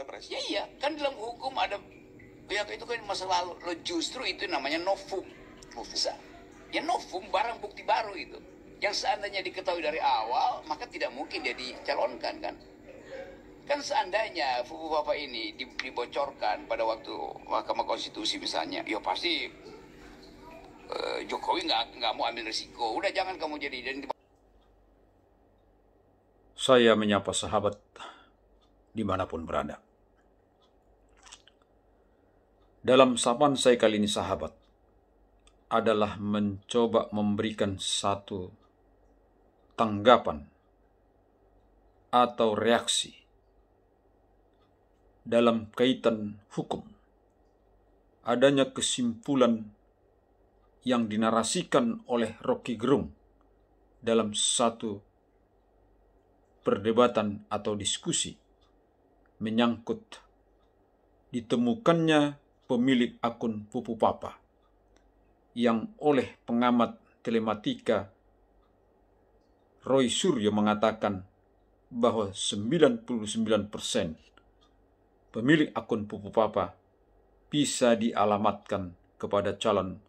Pres. Ya iya, kan dalam hukum ada ya itu kan masa lalu. Lo justru itu namanya novum. Ya novum, barang bukti baru itu. Yang seandainya diketahui dari awal, maka tidak mungkin dia dicalonkan kan. Kan seandainya Fufu Papa ini dibocorkan pada waktu Mahkamah Konstitusi misalnya, ya pasti Jokowi nggak mau ambil risiko. Udah jangan kamu jadi. Dan saya menyapa sahabat dimanapun berada. Dalam sapaan saya kali ini sahabat, adalah mencoba memberikan satu tanggapan atau reaksi dalam kaitan hukum. Adanya kesimpulan yang dinarasikan oleh Rocky Gerung dalam satu perdebatan atau diskusi menyangkut ditemukannya pemilik akun Pupu Papa yang oleh pengamat telematika Roy Suryo mengatakan bahwa 99% pemilik akun Pupu Papa bisa dialamatkan kepada calon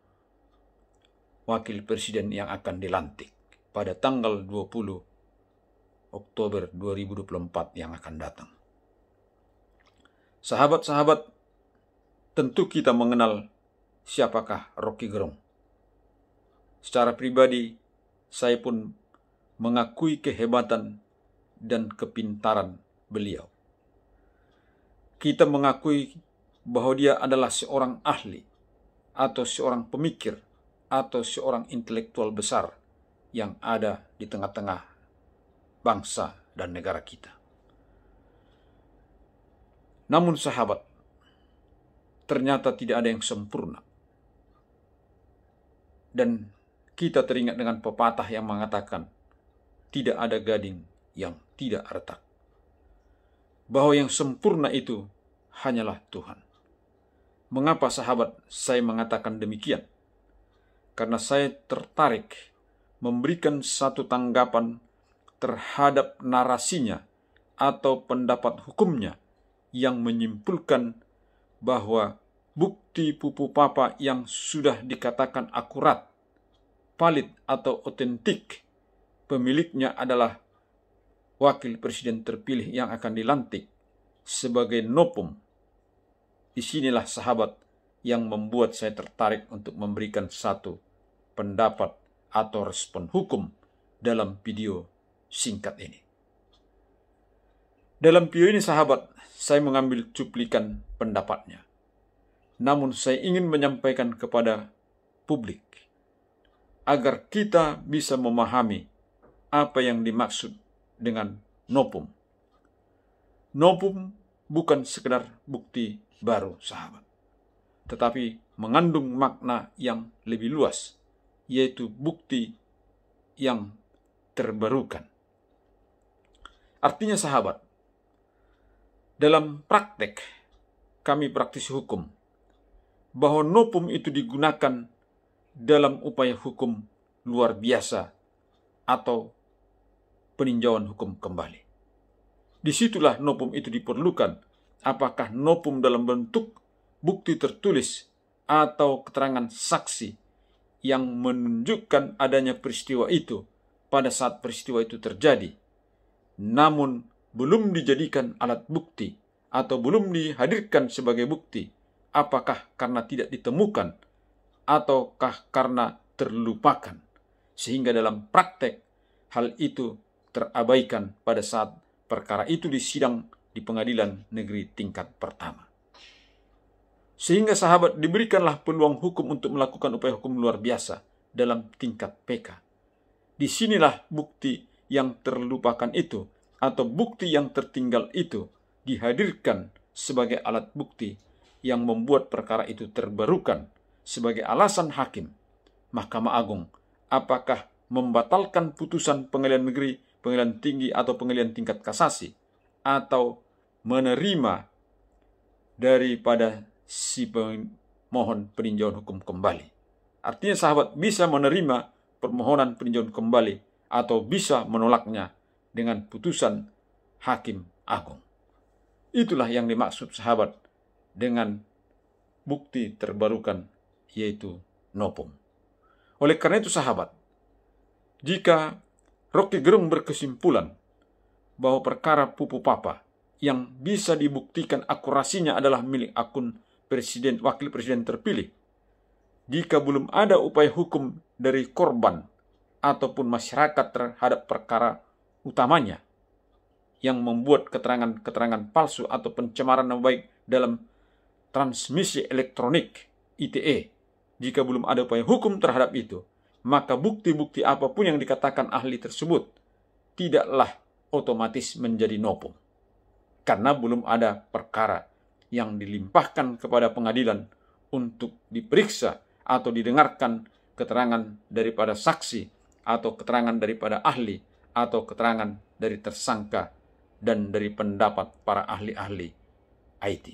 wakil presiden yang akan dilantik pada tanggal 20 Oktober 2024 yang akan datang. Sahabat-sahabat, tentu kita mengenal siapakah Rocky Gerung. Secara pribadi, saya pun mengakui kehebatan dan kepintaran beliau. Kita mengakui bahwa dia adalah seorang ahli, atau seorang pemikir, atau seorang intelektual besar yang ada di tengah-tengah bangsa dan negara kita. Namun sahabat, ternyata tidak ada yang sempurna. Dan kita teringat dengan pepatah yang mengatakan, tidak ada gading yang tidak retak. Bahwa yang sempurna itu hanyalah Tuhan. Mengapa sahabat saya mengatakan demikian? Karena saya tertarik memberikan satu tanggapan terhadap narasinya atau pendapat hukumnya yang menyimpulkan bahwa bukti Pupu Papa yang sudah dikatakan akurat, valid atau otentik, pemiliknya adalah wakil presiden terpilih yang akan dilantik sebagai novum. Disinilah sahabat yang membuat saya tertarik untuk memberikan satu pendapat atau respon hukum dalam video singkat ini. Dalam video ini sahabat, saya mengambil cuplikan pendapatnya. Namun saya ingin menyampaikan kepada publik agar kita bisa memahami apa yang dimaksud dengan novum. Novum bukan sekedar bukti baru sahabat, tetapi mengandung makna yang lebih luas, yaitu bukti yang terbarukan. Artinya sahabat, dalam praktek kami praktisi hukum, bahwa novum itu digunakan dalam upaya hukum luar biasa atau peninjauan hukum kembali. Disitulah novum itu diperlukan, apakah novum dalam bentuk bukti tertulis atau keterangan saksi yang menunjukkan adanya peristiwa itu pada saat peristiwa itu terjadi, namun belum dijadikan alat bukti atau belum dihadirkan sebagai bukti, apakah karena tidak ditemukan ataukah karena terlupakan, sehingga dalam praktek hal itu terabaikan pada saat perkara itu disidang di pengadilan negeri tingkat pertama. Sehingga sahabat diberikanlah peluang hukum untuk melakukan upaya hukum luar biasa dalam tingkat PK. Disinilah bukti yang terlupakan itu atau bukti yang tertinggal itu dihadirkan sebagai alat bukti yang membuat perkara itu terbarukan sebagai alasan hakim, Mahkamah Agung, apakah membatalkan putusan pengadilan negeri, pengadilan tinggi atau pengadilan tingkat kasasi, atau menerima daripada si pemohon peninjauan hukum kembali. Artinya sahabat bisa menerima permohonan peninjauan kembali atau bisa menolaknya dengan putusan Hakim Agung. Itulah yang dimaksud sahabat dengan bukti terbarukan, yaitu novum. Oleh karena itu sahabat, jika Rocky Gerung berkesimpulan bahwa perkara Pupu Papa yang bisa dibuktikan akurasinya adalah milik akun presiden, wakil presiden terpilih, jika belum ada upaya hukum dari korban ataupun masyarakat terhadap perkara utamanya yang membuat keterangan-keterangan palsu atau pencemaran nama baik dalam transmisi elektronik ITE, jika belum ada upaya hukum terhadap itu, maka bukti-bukti apapun yang dikatakan ahli tersebut tidaklah otomatis menjadi novum, karena belum ada perkara yang dilimpahkan kepada pengadilan untuk diperiksa atau didengarkan keterangan daripada saksi atau keterangan daripada ahli atau keterangan dari tersangka dan dari pendapat para ahli-ahli IT.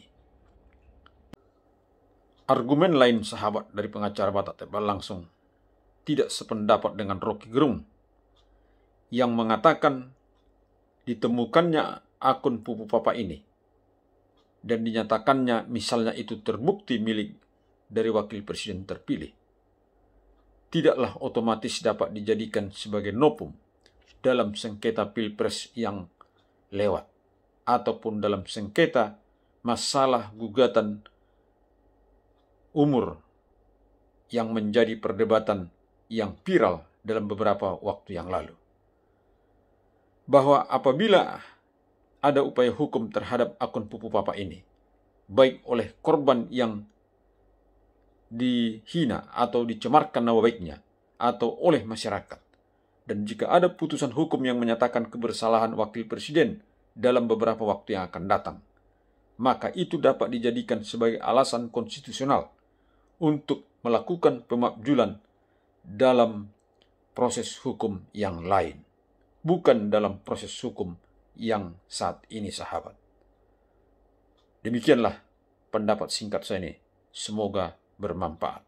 Argumen lain sahabat dari pengacara Batak Tebal langsung tidak sependapat dengan Rocky Gerung yang mengatakan ditemukannya akun Pupu Papa ini dan dinyatakannya misalnya itu terbukti milik dari wakil presiden terpilih, tidaklah otomatis dapat dijadikan sebagai novum dalam sengketa pilpres yang lewat ataupun dalam sengketa masalah gugatan umur yang menjadi perdebatan yang viral dalam beberapa waktu yang lalu. Bahwa apabila ada upaya hukum terhadap akun Pupu Papa ini, baik oleh korban yang dihina atau dicemarkan nama baiknya, atau oleh masyarakat, dan jika ada putusan hukum yang menyatakan kebersalahan wakil presiden dalam beberapa waktu yang akan datang, maka itu dapat dijadikan sebagai alasan konstitusional untuk melakukan pemakjulan dalam proses hukum yang lain, bukan dalam proses hukum yang saat ini sahabat. Demikianlah pendapat singkat saya ini. Semoga bermanfaat.